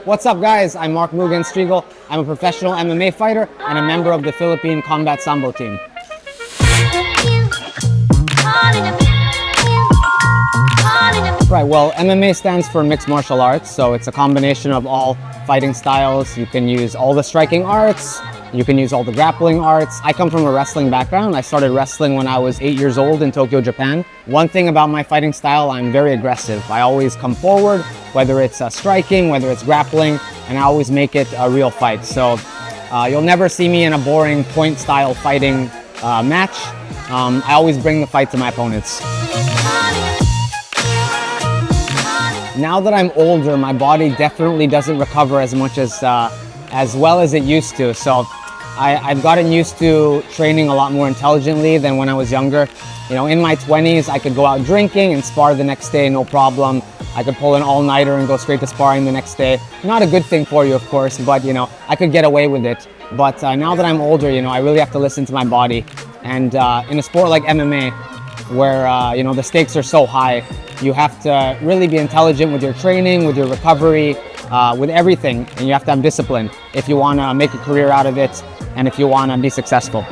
What's up, guys? I'm Mugen Striegl. I'm a professional MMA fighter and a member of the Philippine Combat Sambo team. Right, well, MMA stands for mixed martial arts, so it's a combination of all fighting styles. You can use all the striking arts, you can use all the grappling arts. I come from a wrestling background. I started wrestling when I was 8 years old in Tokyo, Japan. One thing about my fighting style, I'm very aggressive. I always come forward, whether it's striking, whether it's grappling, and I always make it a real fight. So you'll never see me in a boring point style fighting match. I always bring the fight to my opponents. Now that I'm older, my body definitely doesn't recover as much as well as it used to. So I've gotten used to training a lot more intelligently than when I was younger. You know, in my 20s, I could go out drinking and spar the next day, no problem. I could pull an all-nighter and go straight to sparring the next day. Not a good thing for you, of course, but you know, I could get away with it. But now that I'm older, you know, I really have to listen to my body. And in a sport like MMA, where you know, the stakes are so high, you have to really be intelligent with your training, with your recovery, with everything, and you have to have discipline if you want to make a career out of it and if you want to be successful.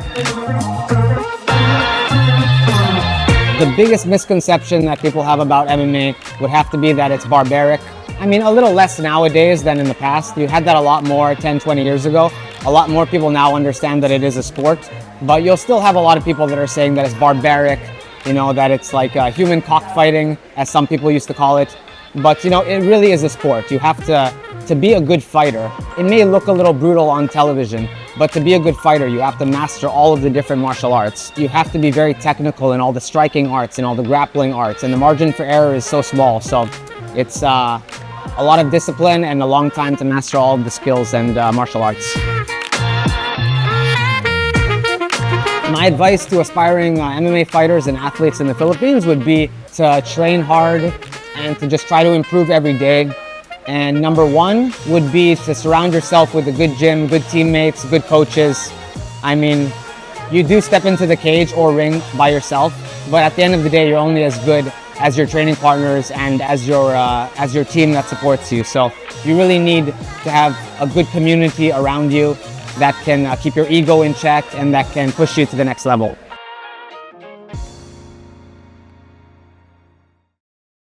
The biggest misconception that people have about MMA would have to be that it's barbaric. I mean, a little less nowadays than in the past. You had that a lot more 10, 20 years ago. A lot more people now understand that it is a sport, but you'll still have a lot of people that are saying that it's barbaric, you know, that it's like human cockfighting, as some people used to call it. But you know, it really is a sport. You have to be a good fighter. It may look a little brutal on television, but to be a good fighter, you have to master all of the different martial arts. You have to be very technical in all the striking arts and all the grappling arts, and the margin for error is so small. So it's a lot of discipline and a long time to master all of the skills and martial arts. My advice to aspiring MMA fighters and athletes in the Philippines would be to train hard and to just try to improve every day. And number one would be to surround yourself with a good gym, good teammates, good coaches. I mean, you do step into the cage or ring by yourself, but at the end of the day, you're only as good as your training partners and as your team that supports you. So you really need to have a good community around you that can keep your ego in check and that can push you to the next level.